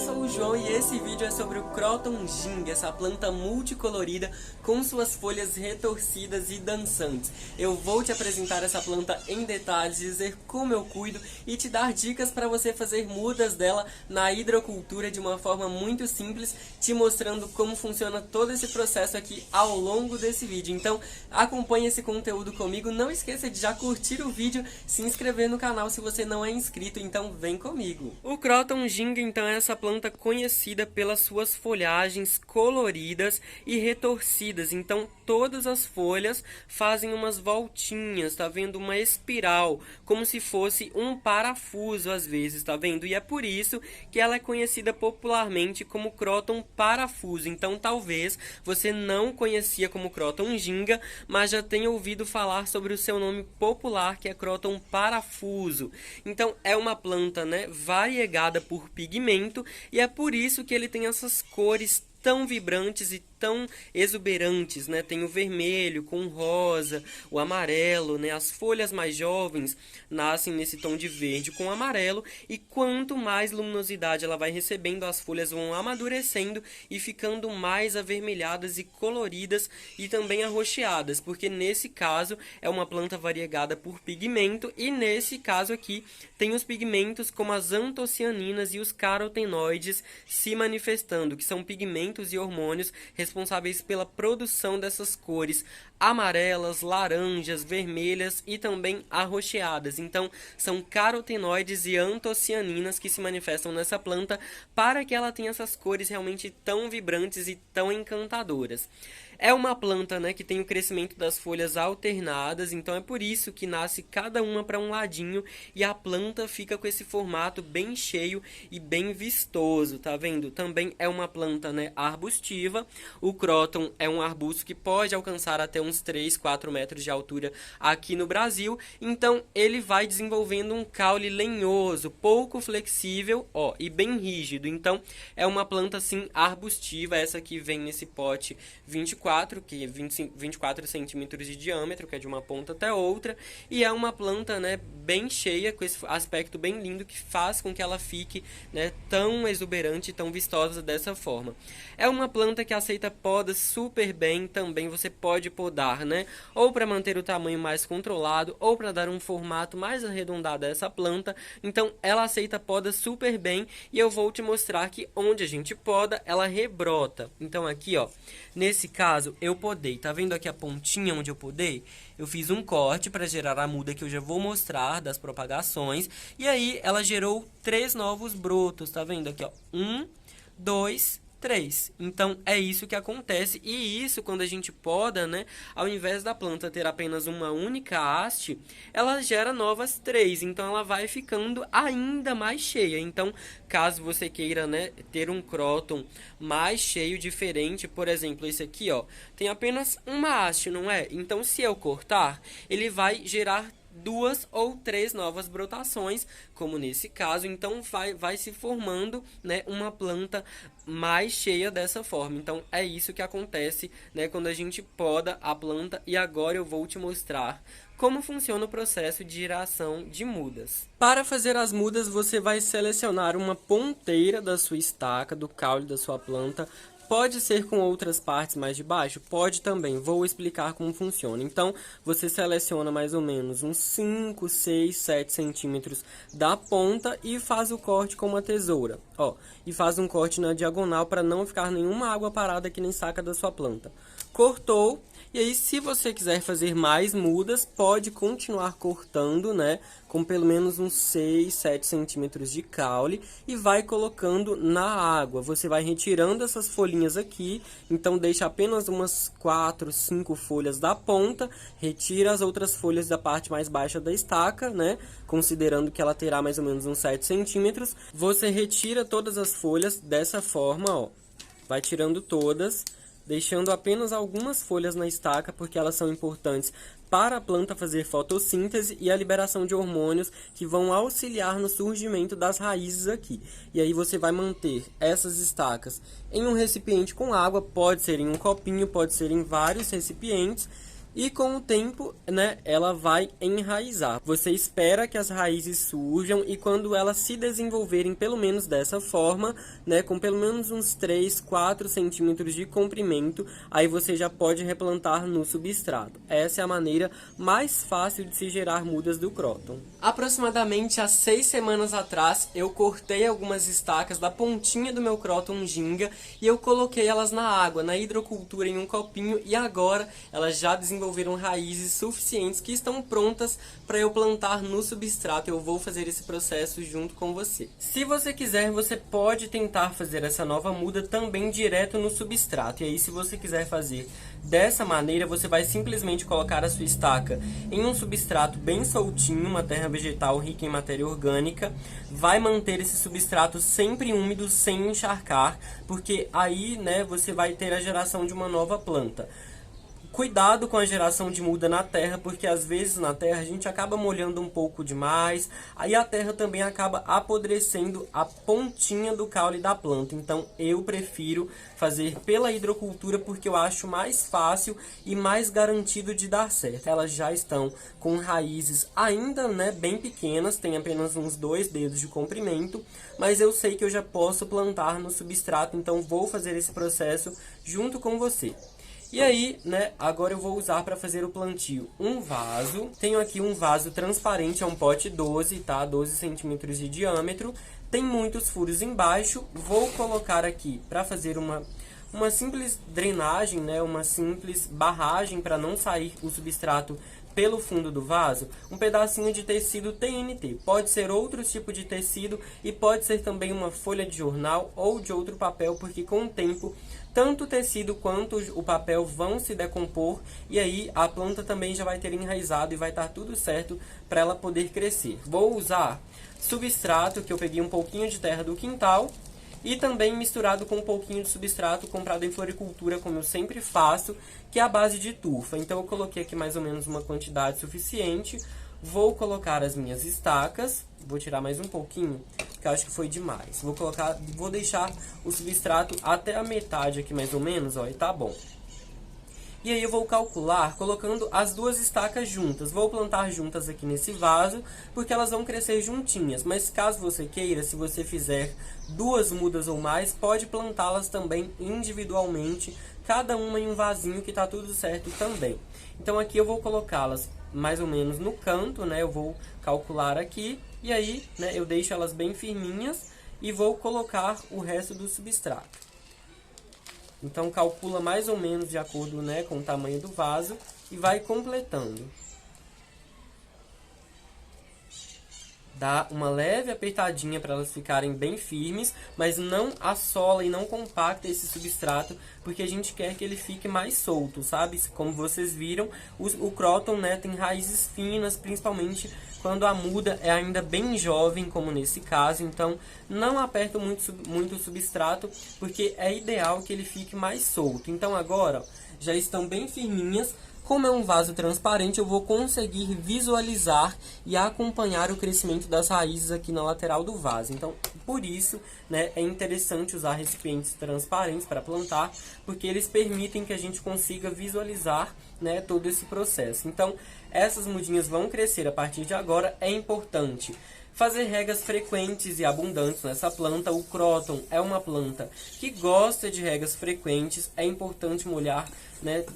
sou o João e esse vídeo é sobre o Croton Jing, essa planta multicolorida com suas folhas retorcidas e dançantes. Eu vou te apresentar essa planta em detalhes, dizer como eu cuido e te dar dicas para você fazer mudas dela na hidrocultura de uma forma muito simples, te mostrando como funciona todo esse processo aqui ao longo desse vídeo. Então acompanhe esse conteúdo comigo, não esqueça de já curtir o vídeo, se inscrever no canal se você não é inscrito, então vem comigo. O Croton Jing então é essa planta conhecida pelas suas folhagens coloridas e retorcidas. Então todas as folhas fazem umas voltinhas, tá vendo? Uma espiral, como se fosse um parafuso às vezes, tá vendo? E é por isso que ela é conhecida popularmente como Croton parafuso. Então talvez você não conhecia como Croton ginga, mas já tenha ouvido falar sobre o seu nome popular, que é Croton parafuso. Então é uma planta, né, variegada por pigmento, e é por isso que ele tem essas cores tão vibrantes e tão exuberantes, né? Tem o vermelho com o rosa, o amarelo, né? As folhas mais jovens nascem nesse tom de verde com amarelo, e quanto mais luminosidade ela vai recebendo, as folhas vão amadurecendo e ficando mais avermelhadas e coloridas e também arroxeadas, porque nesse caso é uma planta variegada por pigmento, e nesse caso aqui tem os pigmentos como as antocianinas e os carotenoides se manifestando, que são pigmentos e hormônios responsáveis pela produção dessas cores amarelas, laranjas, vermelhas e também arroxeadas. Então são carotenoides e antocianinas que se manifestam nessa planta para que ela tenha essas cores realmente tão vibrantes e tão encantadoras. É uma planta, né, que tem o crescimento das folhas alternadas, então é por isso que nasce cada uma para um ladinho e a planta fica com esse formato bem cheio e bem vistoso, tá vendo? Também é uma planta, né, arbustiva. O Croton é um arbusto que pode alcançar até uns 3, 4 metros de altura aqui no Brasil, então ele vai desenvolvendo um caule lenhoso, pouco flexível, ó, e bem rígido. Então é uma planta assim arbustiva. Essa aqui vem nesse pote 24, que é 24 centímetros de diâmetro, que é de uma ponta até outra, e é uma planta, né, bem cheia, com esse aspecto bem lindo, que faz com que ela fique, né, tão exuberante, tão vistosa dessa forma. É uma planta que aceita podas super bem, também você pode podar, né, ou para manter o tamanho mais controlado, ou para dar um formato mais arredondado a essa planta. Então ela aceita podas super bem, e eu vou te mostrar que onde a gente poda, ela rebrota. Então aqui, ó, nesse caso eu podei, tá vendo aqui a pontinha onde eu podei? Eu fiz um corte para gerar a muda que eu já vou mostrar das propagações, e aí ela gerou 3 novos brotos, tá vendo aqui, ó? 1, 2, 3. Então é isso que acontece, e isso quando a gente poda, né, ao invés da planta ter apenas uma única haste, ela gera novas 3, então ela vai ficando ainda mais cheia. Então caso você queira, né, ter um Croton mais cheio, diferente, por exemplo, esse aqui, ó, tem apenas uma haste, não é? Então se eu cortar, ele vai gerar 2 ou 3 novas brotações, como nesse caso. Então vai se formando, né, uma planta mais cheia dessa forma. Então é isso que acontece, né, quando a gente poda a planta. E agora eu vou te mostrar como funciona o processo de geração de mudas. Para fazer as mudas, você vai selecionar uma ponteira da sua estaca, do caule da sua planta. Pode ser com outras partes mais de baixo? Pode também. Vou explicar como funciona. Então, você seleciona mais ou menos uns 5, 6, 7 centímetros da ponta e faz o corte com uma tesoura. Ó, e faz um corte na diagonal para não ficar nenhuma água parada aqui na estaca da sua planta. Cortou. E aí, se você quiser fazer mais mudas, pode continuar cortando, né, com pelo menos uns 6, 7 centímetros de caule, e vai colocando na água. Você vai retirando essas folhinhas aqui, então deixa apenas umas 4, 5 folhas da ponta, retira as outras folhas da parte mais baixa da estaca, né, considerando que ela terá mais ou menos uns 7 centímetros. Você retira todas as folhas dessa forma, ó, vai tirando todas, deixando apenas algumas folhas na estaca, porque elas são importantes para a planta fazer fotossíntese e a liberação de hormônios que vão auxiliar no surgimento das raízes aqui. E aí você vai manter essas estacas em um recipiente com água, pode ser em um copinho, pode ser em vários recipientes, E com o tempo, né, ela vai enraizar. Você espera que as raízes surjam e quando elas se desenvolverem pelo menos dessa forma, né, com pelo menos uns 3, 4 centímetros de comprimento, aí você já pode replantar no substrato. Essa é a maneira mais fácil de se gerar mudas do cróton. Aproximadamente há 6 semanas atrás, eu cortei algumas estacas da pontinha do meu cróton ginga e eu coloquei elas na água, na hidrocultura em um copinho e agora elas já desenvolveram raízes suficientes que estão prontas para eu plantar no substrato. Eu vou fazer esse processo junto com você. Se você quiser, você pode tentar fazer essa nova muda também direto no substrato. E aí, se você quiser fazer dessa maneira, você vai simplesmente colocar a sua estaca em um substrato bem soltinho, uma terra vegetal rica em matéria orgânica. Vai manter esse substrato sempre úmido, sem encharcar, porque aí, né, você vai ter a geração de uma nova planta. Cuidado com a geração de muda na terra, porque às vezes na terra a gente acaba molhando um pouco demais, aí a terra também acaba apodrecendo a pontinha do caule da planta. Então eu prefiro fazer pela hidrocultura porque eu acho mais fácil e mais garantido de dar certo. Elas já estão com raízes ainda, né, bem pequenas, tem apenas uns 2 dedos de comprimento, mas eu sei que eu já posso plantar no substrato, então vou fazer esse processo junto com você. E aí, né, agora eu vou usar para fazer o plantio um vaso. Tenho aqui um vaso transparente, é um pote 12, tá? 12 centímetros de diâmetro. Tem muitos furos embaixo. Vou colocar aqui para fazer uma simples drenagem, né, uma simples barragem para não sair o substrato pelo fundo do vaso, um pedacinho de tecido TNT. Pode ser outro tipo de tecido e pode ser também uma folha de jornal ou de outro papel, porque com o tempo tanto o tecido quanto o papel vão se decompor e aí a planta também já vai ter enraizado e vai estar tudo certo para ela poder crescer. Vou usar substrato, que eu peguei um pouquinho de terra do quintal, e também misturado com um pouquinho de substrato comprado em floricultura, como eu sempre faço, que é a base de tufa. Então eu coloquei aqui mais ou menos uma quantidade suficiente. Vou colocar as minhas estacas, vou tirar mais um pouquinho, que eu acho que foi demais. Vou deixar o substrato até a metade aqui mais ou menos, ó, e tá bom. E aí eu vou calcular colocando as duas estacas juntas. Vou plantar juntas aqui nesse vaso, porque elas vão crescer juntinhas. Mas caso você queira, se você fizer 2 mudas ou mais, pode plantá-las também individualmente, cada uma em um vasinho, que tá tudo certo também. Então aqui eu vou colocá-las mais ou menos no canto, né? Eu vou calcular aqui e aí, né, eu deixo elas bem firminhas e vou colocar o resto do substrato. Então calcula mais ou menos de acordo, né, com o tamanho do vaso e vai completando. Dá uma leve apertadinha para elas ficarem bem firmes, mas não assola e não compacta esse substrato, porque a gente quer que ele fique mais solto, sabe? Como vocês viram, o cróton, né, tem raízes finas, principalmente quando a muda é ainda bem jovem, como nesse caso. Então não aperta muito o substrato, porque é ideal que ele fique mais solto. Então agora já estão bem firminhas. Como é um vaso transparente, eu vou conseguir visualizar e acompanhar o crescimento das raízes aqui na lateral do vaso. Então, por isso, né, é interessante usar recipientes transparentes para plantar, porque eles permitem que a gente consiga visualizar, né, todo esse processo. Então, essas mudinhas vão crescer a partir de agora. É importante fazer regas frequentes e abundantes nessa planta. O cróton é uma planta que gosta de regas frequentes. É importante molhar, né,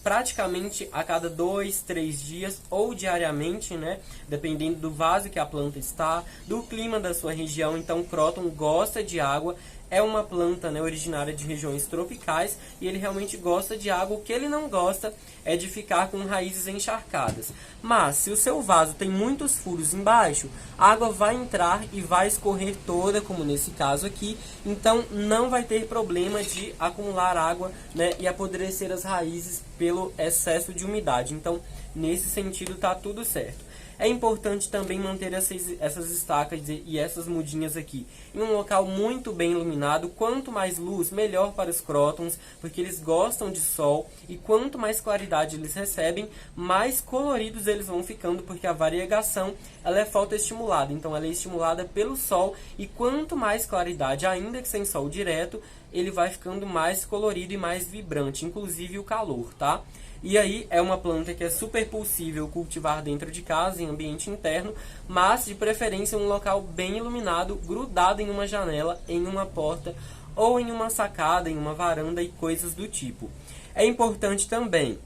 praticamente a cada 2, 3 dias ou diariamente, né, dependendo do vaso que a planta está, do clima da sua região. Então o cróton gosta de água. É uma planta, né, originária de regiões tropicais e ele realmente gosta de água. O que ele não gosta é de ficar com raízes encharcadas. Mas se o seu vaso tem muitos furos embaixo, a água vai entrar e vai escorrer toda, como nesse caso aqui. Então não vai ter problema de acumular água, né, e apodrecer as raízes pelo excesso de umidade. Então nesse sentido tá tudo certo. É importante também manter essas estacas e essas mudinhas aqui em um local muito bem iluminado. Quanto mais luz, melhor para os crótons, porque eles gostam de sol. E quanto mais claridade eles recebem, mais coloridos eles vão ficando, porque a variegação ela é fotoestimulada. Então ela é estimulada pelo sol e quanto mais claridade, ainda que sem sol direto, ele vai ficando mais colorido e mais vibrante, inclusive o calor, tá? E aí é uma planta que é super possível cultivar dentro de casa, em ambiente interno, mas de preferência em um local bem iluminado, grudado em uma janela, em uma porta ou em uma sacada, em uma varanda e coisas do tipo. É importante também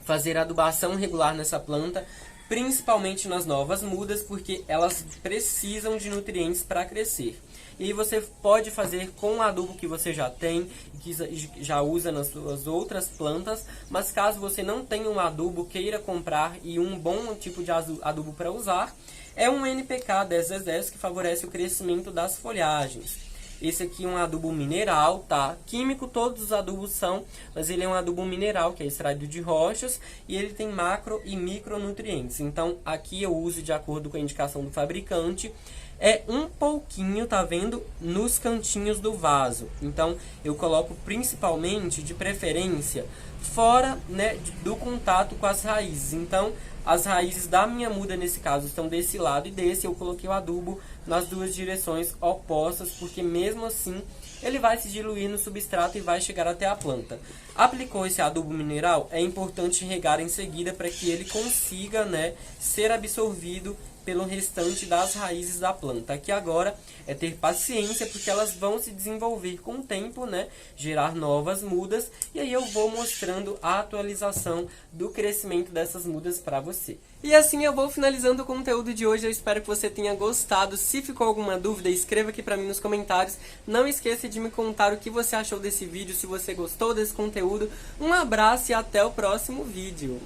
fazer adubação regular nessa planta, principalmente nas novas mudas, porque elas precisam de nutrientes para crescer. E aí você pode fazer com o adubo que você já tem, que já usa nas suas outras plantas, mas caso você não tenha um adubo, queira comprar e um bom tipo de adubo para usar, é um NPK 1010 que favorece o crescimento das folhagens. Esse aqui é um adubo mineral, tá? Químico todos os adubos são, mas ele é um adubo mineral, que é extraído de rochas, e ele tem macro e micronutrientes. Então, aqui eu uso de acordo com a indicação do fabricante. É um pouquinho, tá vendo? Nos cantinhos do vaso. Então, eu coloco principalmente, de preferência, fora, né, do contato com as raízes. Então, as raízes da minha muda, nesse caso, estão desse lado e desse. Eu coloquei o adubo nas duas direções opostas, porque mesmo assim ele vai se diluir no substrato e vai chegar até a planta. Aplicou esse adubo mineral, é importante regar em seguida para que ele consiga, né, ser absorvido pelo restante das raízes da planta. Aqui agora é ter paciência, porque elas vão se desenvolver com o tempo, né? Gerar novas mudas, e aí eu vou mostrando a atualização do crescimento dessas mudas para você. E assim eu vou finalizando o conteúdo de hoje. Eu espero que você tenha gostado. Se ficou alguma dúvida, escreva aqui para mim nos comentários. Não esqueça de me contar o que você achou desse vídeo, se você gostou desse conteúdo. Um abraço e até o próximo vídeo.